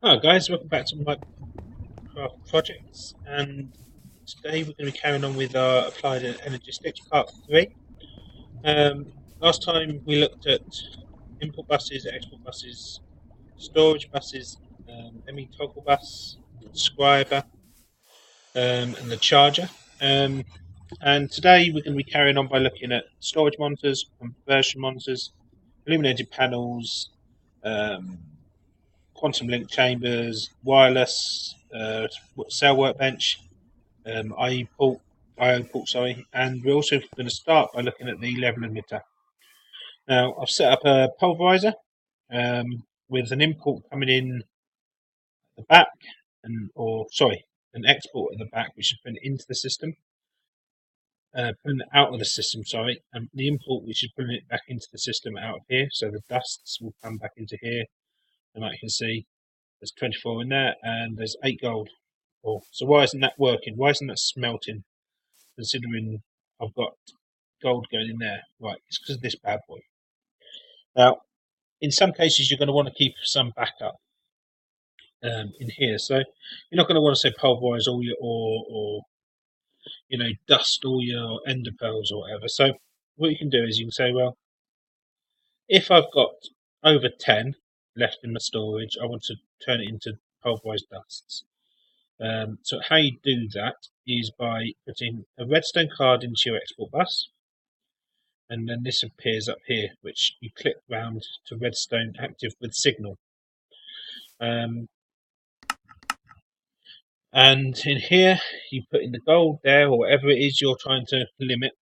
Hello guys, welcome back to Minecraft Projects, and today we're going to be carrying on with our Applied Energistics Part 3. Last time we looked at input buses, export buses, storage buses, Emmy toggle bus, scriber, and the charger. And today we're going to be carrying on by looking at storage monitors, conversion monitors, illuminated panels, quantum link chambers, wireless, cell workbench, IO port, sorry, and we're also going to start by looking at the level emitter. Now, I've set up a pulverizer with an import coming in at the back, an export at the back, which is putting it into the system, putting it out of the system, sorry, and the import, which is putting it back into the system out of here, so the dusts will come back into here, and like you can see, there's 24 in there, and there's 8 gold. So why isn't that working? Why isn't that smelting? Considering I've got gold going in there. Right, it's because of this bad boy. Now, in some cases, you're going to want to keep some backup in here. So you're not going to want to say pulverize all your or dust all your ender pearls or whatever. So what you can do is you can say, well, if I've got over 10 left in my storage, I want to turn it into pulverized dusts. So how you do that is by putting a redstone card into your export bus, and then this appears up here, which you click round to redstone active with signal. And in here you put in the gold there, or whatever it is you're trying to limit,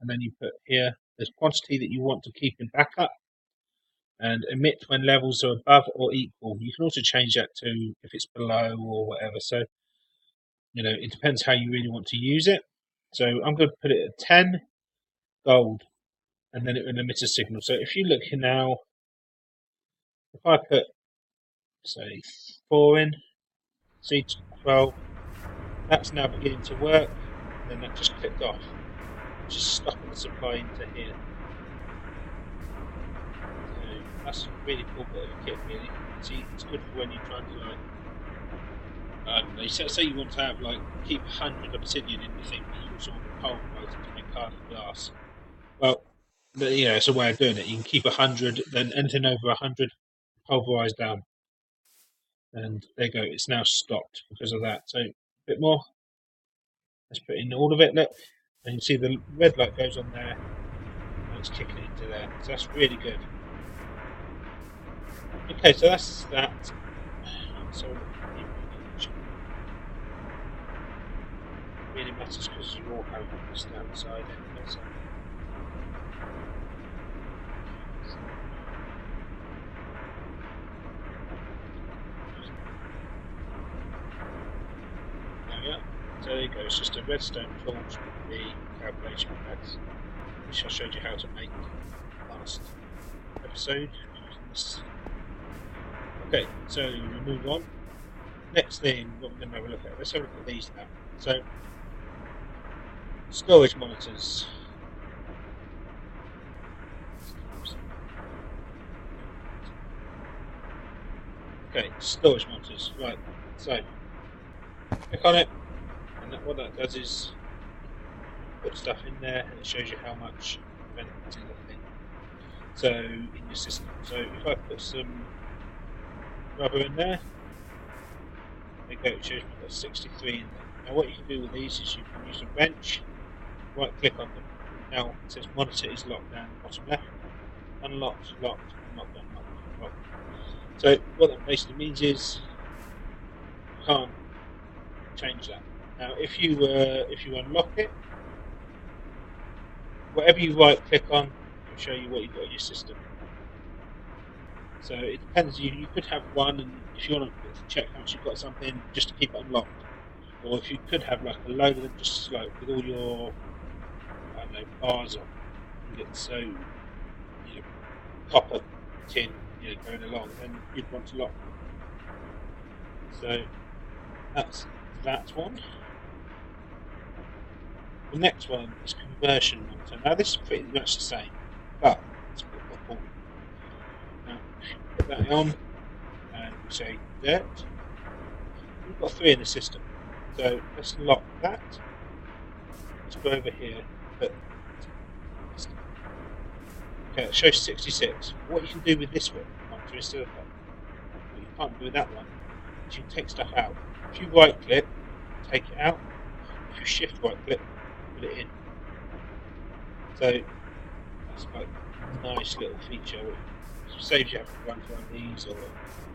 and then you put here the quantity that you want to keep in backup, and emit when levels are above or equal. You can also change that to if it's below or whatever. So it depends how you really want to use it. So I'm going to put it at 10 gold, and then it will emit a signal. So if you look here now, if I put, say, 4 in, see 12, that's now beginning to work, and then that just clicked off, which is stopping the supply into here. So that's a really cool bit of a kit, really. See, it's good for when you're trying to, say you want to have, keep 100 obsidian in the thing that you also want to pulverize to make hardened glass. Well, it's a way of doing it. You can keep 100, then anything over 100, pulverize down. And there you go, it's now stopped because of that. So a bit more. Let's put in all of it, look. And you can see the red light goes on there, and it's kicking it into there. So that's really good. Okay, so that's that. So really matters because you all have this downside anyway. So. So there you go, it's just a redstone torch with the calculation pads, which I showed you how to make last episode. Okay, so we'll move on. Next thing, what we're going to have a look at, let's have a look at these now. So, storage monitors. Okay, storage monitors, right, so click on it, and what that does is put stuff in there, and it shows you how much of any particular thing. So in your system. So if I put some rubber in there, there you go, it shows me I've got 63 in there. Now what you can do with these is you can use a wrench, right click on them. Now it says monitor is locked down bottom left, unlocked, locked, unlocked, unlocked, locked. So what that basically means is you can't change that. Now if you unlock it, whatever you right click on, it'll show you what you've got in your system. So it depends, you could have one, and if you want to check how much you've got something, just to keep it unlocked. Or if you could have a load of them just with all your bars on, and get so copper tin going along, then you'd want to lock them. So that's that one. The next one is conversion monitor. Now this is pretty much the same, but it's a bit more important. Now put that on, and say dirt. We've got 3 in the system, so let's lock that. Let's go over here. But okay, it shows 66. What you can do with this one, instead of that, what you can't do with that one, is you can take stuff out. If you right click, take it out. If you shift right click, put it in. So that's like a nice little feature. It saves you having to run through one of these or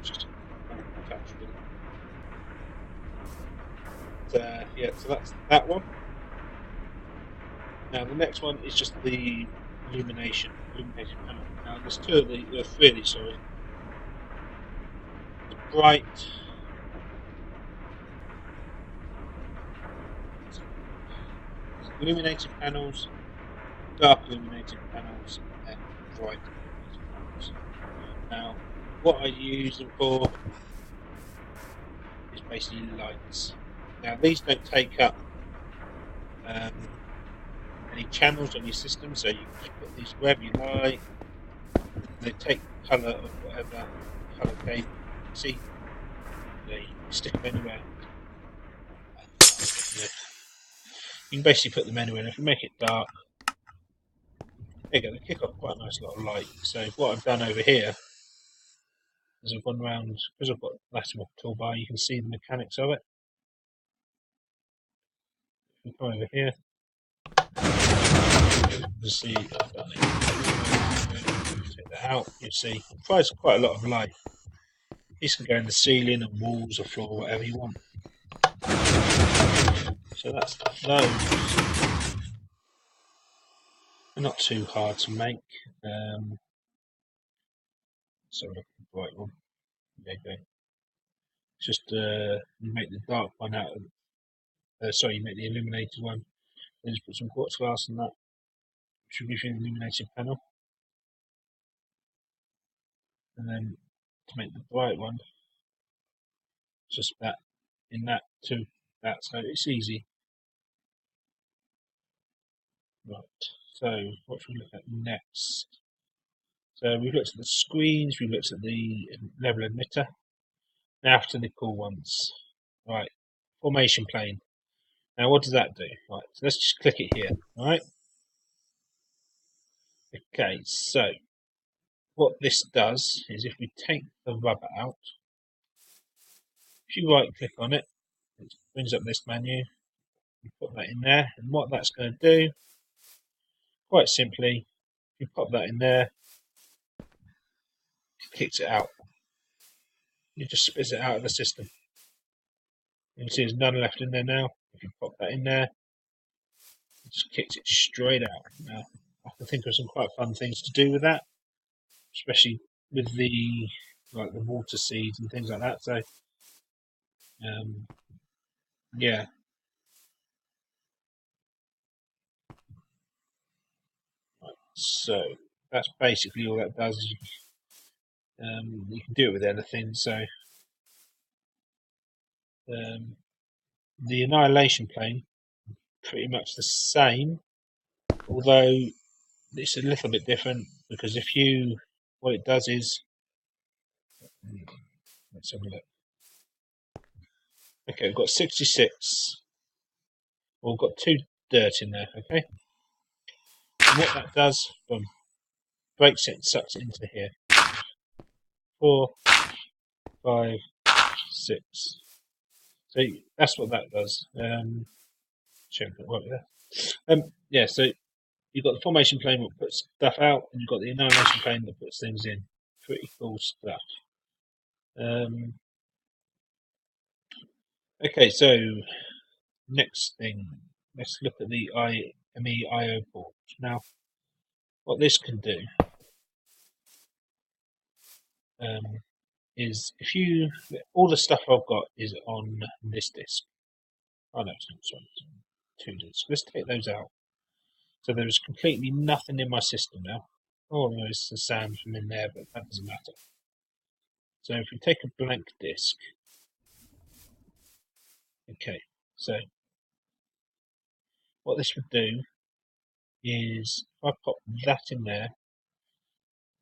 just attached to them. Yeah, so that's that one. Now the next one is just the illuminated panel. Now there's 3 of these, sorry. The bright, illuminated panels, dark illuminated panels, and bright illuminated panels. Now what I use them for is basically lights. Now these don't take up any channels on your system, so you can put these wherever you like. They take the colour of whatever colour cable you see. You can stick them anywhere. Yeah. You can basically put them anywhere. And if you make it dark, there you go. They kick off quite a nice little light. So what I've done over here is I've gone around, because I've got Latimer toolbar, you can see the mechanics of it. If you come over here, you see I've done it. Take that out, you see it provides quite a lot of light. These can go in the ceiling and walls or floor, whatever you want. So that's those. They're not too hard to make. So look at the bright one. There you go. It's just you make the dark one out of. Sorry, you make the illuminated one. Then just put some quartz glass on that, which will give you an illuminated panel. And then to make the bright one, just that in that to that. So it's easy. Right. So what should we look at next? So we've looked at the screens, we've looked at the level emitter. Now after the cool ones. Right, formation plane. Now what does that do? Right, so let's just click it here. Alright. Okay, so what this does is if we take the rubber out, if you right click on it, it brings up this menu, you put that in there, and what that's going to do, quite simply, if you pop that in there, it kicks it out. It just spits it out of the system. You can see there's none left in there now. If you pop that in there, it just kicks it straight out. Now, I can think of some quite fun things to do with that, especially with the water seeds and things like that. So, yeah. Right, so that's basically all that does. You can do it with anything. So, the annihilation plane, pretty much the same, although it's a little bit different because what it does is, let's have a look. Okay, we've got 66. Well, we've got 2 dirt in there. Okay, and what that does, boom, breaks it and sucks it into here. 4, 5, 6. So that's what that does. Yeah, so you've got the formation plane that puts stuff out, and you've got the annihilation plane that puts things in. Pretty cool stuff. Okay, so next thing, let's look at the Emmy IO port. Now, what this can do is all the stuff I've got is on this disk. Oh no, it's not, sorry, it's 2 disks. Let's take those out. So there's completely nothing in my system now. Oh, there's the sound from in there, but that doesn't matter. So if we take a blank disk, okay, so what this would do is if I pop that in there,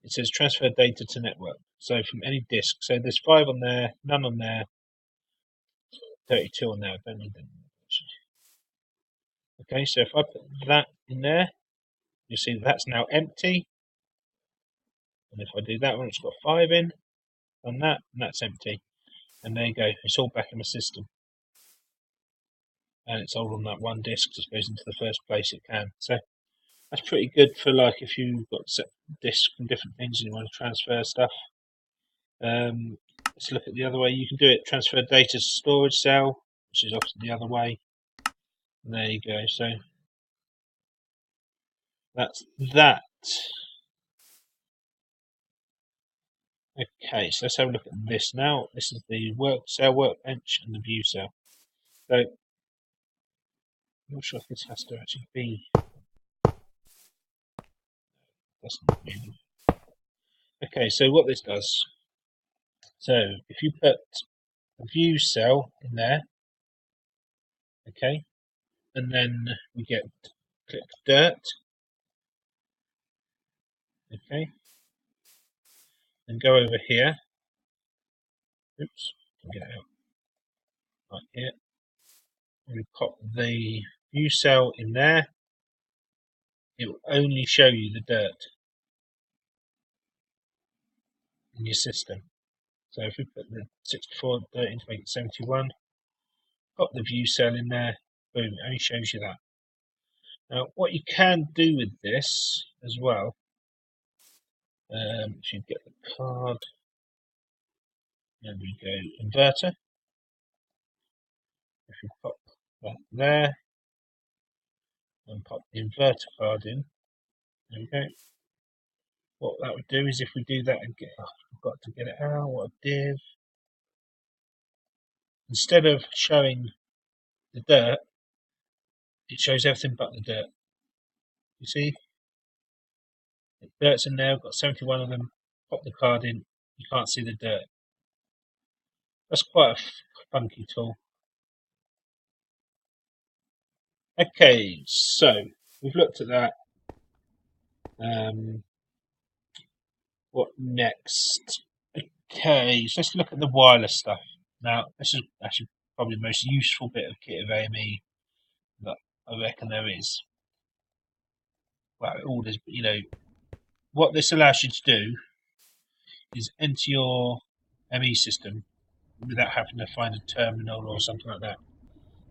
it says transfer data to network. So from any disk. So there's 5 on there, none on there, 32 on there. I don't need them. Okay, so if I put that in there, you'll see that's now empty. And if I do that one, it's got 5 in on that, and that's empty. And there you go, it's all back in the system. And it's all on that one disk, just goes into the first place it can. So that's pretty good for like if you've got set disks and different things and you want to transfer stuff. Let's look at the other way. You can do it, transfer data to storage cell, which is often the other way. And there you go. So that's that. Okay, so let's have a look at this now. This is the cell workbench and the view cell. So I'm not sure if this has to actually be. Doesn't really. Okay, so what this does. So if you put a view cell in there, okay, and then we click dirt, okay, and go over here. Oops, get it out. Right here. And we pop the view cell in there. It will only show you the dirt in your system. So if we put the 64 dirt in to make it 71, pop the view cell in there, boom, it only shows you that. Now, what you can do with this as well, if you get the card, there we go, inverter. If you pop that there, and pop the inverter card in, there we go. What that would do is if we do that and I've got to get it out, what a div. Instead of showing the dirt, it shows everything but the dirt. You see? The dirt's in there, I've got 71 of them, pop the card in, you can't see the dirt. That's quite a funky tool. Okay, so we've looked at that. What next? Okay, so let's look at the wireless stuff. Now, this is actually probably the most useful bit of kit of AME that I reckon there is. Well, all this, you know, what this allows you to do is enter your ME system without having to find a terminal or something like that.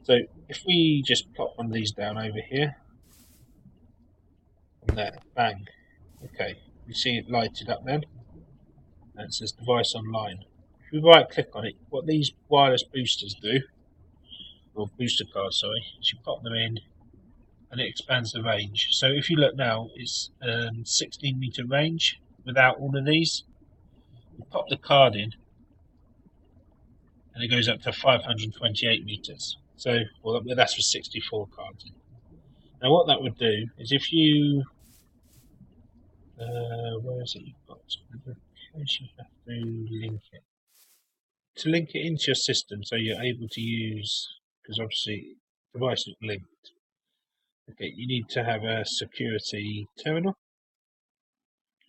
So if we just plop one of these down over here, and there, bang. Okay, you see it lighted up then, and it says device online. If we right click on it, what these wireless boosters do, or booster cards, sorry, is you pop them in and it expands the range. So if you look now, it's 16 meter range without all of these. You pop the card in and it goes up to 528 meters. So, well, that's for 64 cards. Now what that would do is if you, where is it you've got? You have to link it. To link it into your system so you're able to use, because obviously the device is linked. Okay, you need to have a security terminal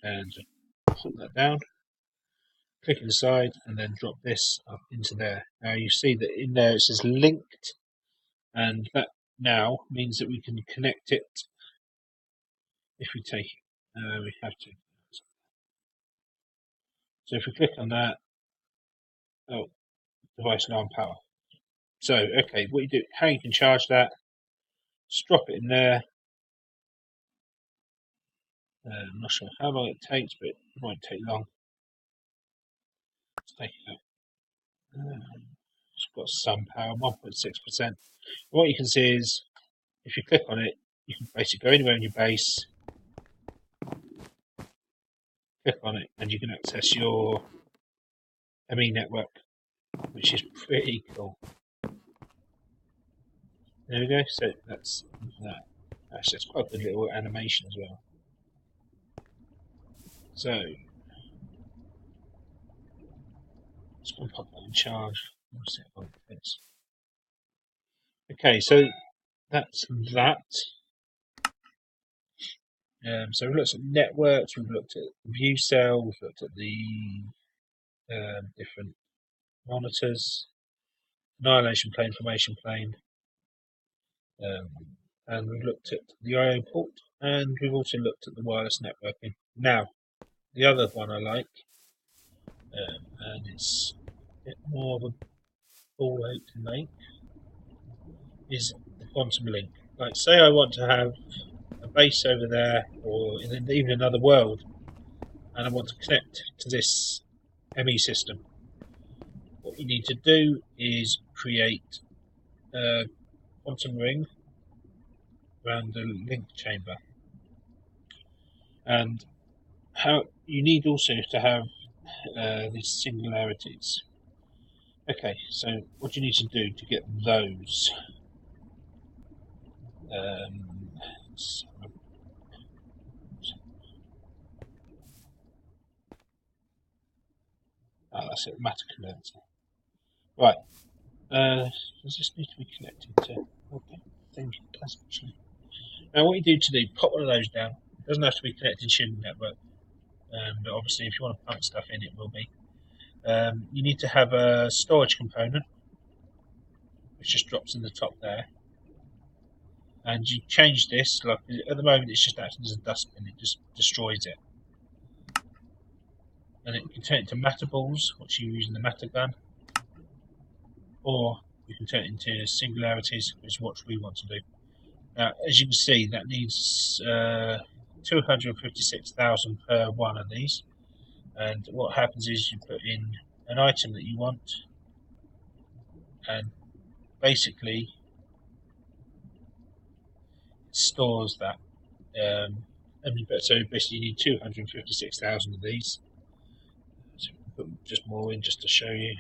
and put that down, click inside and then drop this up into there. Now you see that in there it says linked, and that now means that we can connect it if we take it. We have to. So if we click on that, oh, device now on power. So, okay, what you do, how you can charge that, just drop it in there. I'm not sure how long it takes, but it won't take long. Let's take it out. It's got some power, 1.6%. What you can see is, if you click on it, you can basically go anywhere in your base, click on it, and you can access your Emmy network, which is pretty cool. There we go, so that's that. Actually, it's quite a good little animation as well. So, let's go and pop that in charge. Okay, so that's that. So we've looked at networks, we've looked at view cell, we've looked at the different monitors, annihilation plane, formation plane, and we've looked at the I/O port, and we've also looked at the wireless networking. Now, the other one I like, and it's a bit more of a ball ache to make, is the quantum link. Like, say I want to have a base over there, or in even another world, and I want to connect to this Emmy system. What you need to do is create a quantum ring around the link chamber, and how you need also to have these singularities. Okay, so what you need to do to get those, that's it, matter condenser. Right, does this need to be connected to? Okay, I think it does actually. Now, what you do to do, pop one of those down. It doesn't have to be connected to your network, but obviously, if you want to pump stuff in, it will be. You need to have a storage component, which just drops in the top there. And you change this, like at the moment it's just acting as a dustbin, it just destroys it. And it can turn it into matter balls, which you use in the matter gun, or you can turn it into singularities, which is what we want to do. Now, as you can see, that needs 256,000 per one of these. And what happens is you put in an item that you want, and basically it stores that. So basically, you need 256,000 of these. So put just more in just to show you.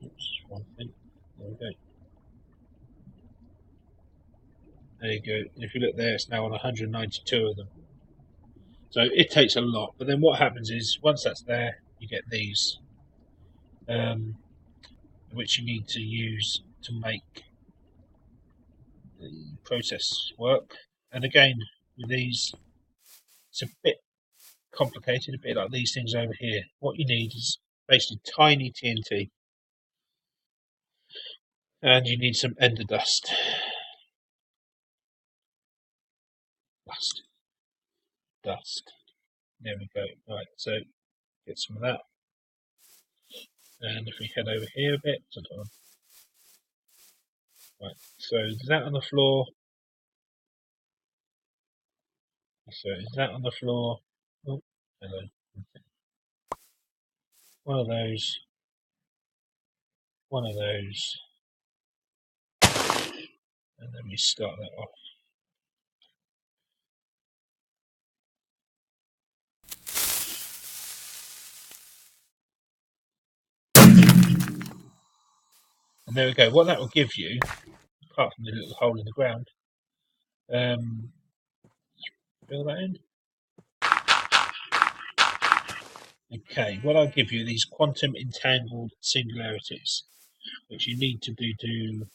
Oops, one thing. There we go. There you go. And if you look there, it's now on 192 of them. So it takes a lot. But then what happens is, once that's there, you get these, which you need to use to make the process work. And again, with these, it's a bit complicated, a bit like these things over here. What you need is basically tiny TNT, and you need some ender dust. Dust. There we go. Right, so get some of that. And if we head over here a bit, right, so is that on the floor? So is that on the floor? Oh, hello. One of those. One of those. And then we start that off. And there we go. What that will give you, apart from the little hole in the ground, fill that in. Okay, what I'll give you these quantum entangled singularities, which you need to do to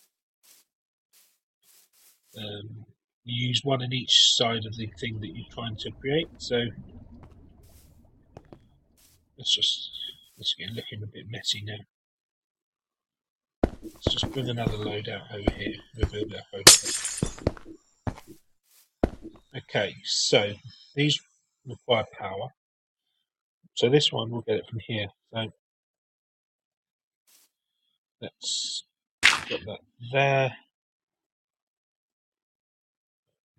use one in each side of the thing that you're trying to create. So let's get looking a bit messy now. Let's just bring another load out over here. We'll build that over. Okay, so these require power. So this one, we'll get it from here. So let's put that there.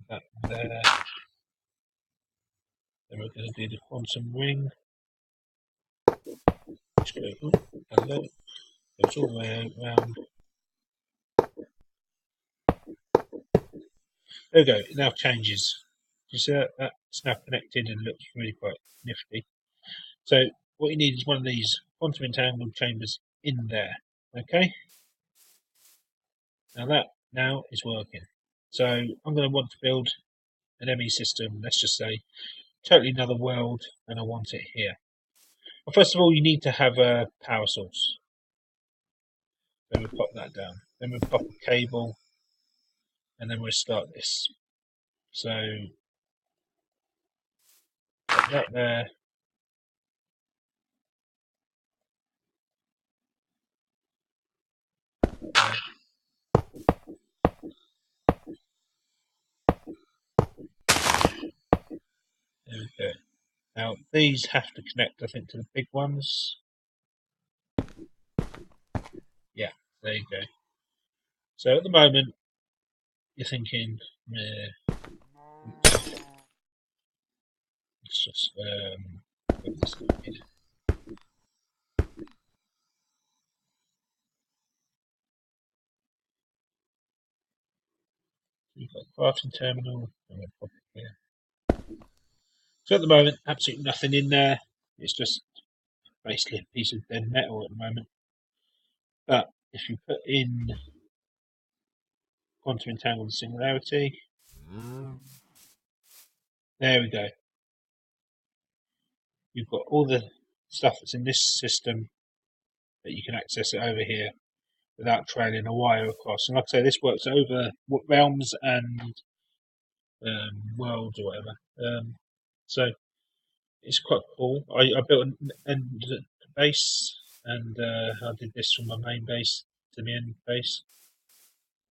That there. Then we're going to do the quantum ring. Just go, hello. Goes all the way around. There we go. It now changes. You see that? That's now connected and looks really quite nifty. So what you need is one of these quantum entangled chambers in there. Okay. Now that now is working. So I'm going to want to build an Emmy system. Let's just say totally another world, and I want it here. Well, first of all, you need to have a power source. Then we'll pop that down. Then we'll pop a cable, and then we'll start this. So put that there. There we go. Now these have to connect, I think, to the big ones. Yeah, there you go. So at the moment, you're thinking, let's just put this in. You've got a crafting terminal, and we'll pop it here. So at the moment, absolutely nothing in there. It's just basically a piece of dead metal at the moment. But if you put in quantum entangled singularity, there we go. You've got all the stuff that's in this system that you can access it over here without trailing a wire across. And like I say, this works over realms and worlds or whatever. So it's quite cool. I built an end base, and I did this from my main base to the end base.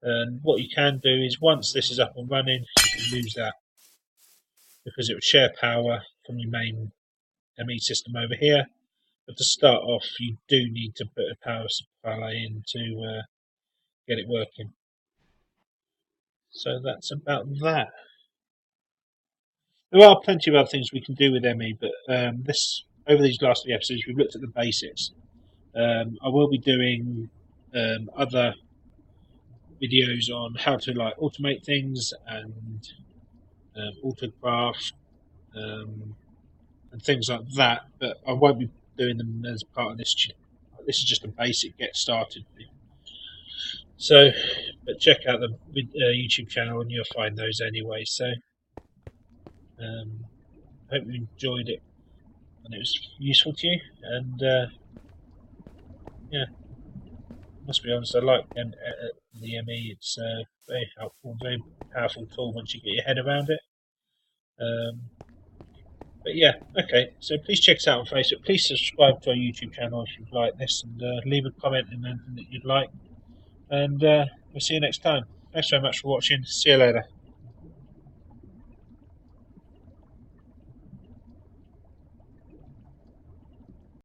And what you can do is once this is up and running, you can use that because it would share power from your main Emmy system over here. But to start off, you do need to put a power supply in to get it working. So that's about that. There are plenty of other things we can do with Emmy, but this over these last 3 episodes, we've looked at the basics. I will be doing other videos on how to like automate things and autograph and things like that, but I won't be doing them as part of this. This is just a basic get started. So, but check out the YouTube channel and you'll find those anyway. So, I hope you enjoyed it and it was useful to you. And yeah, must be honest, I like the Emmy. It's very helpful, very powerful tool once you get your head around it. But yeah, okay. So please check us out on Facebook. Please subscribe to our YouTube channel if you'd like this, and leave a comment in anything that you'd like. And we'll see you next time. Thanks very much for watching. See you later.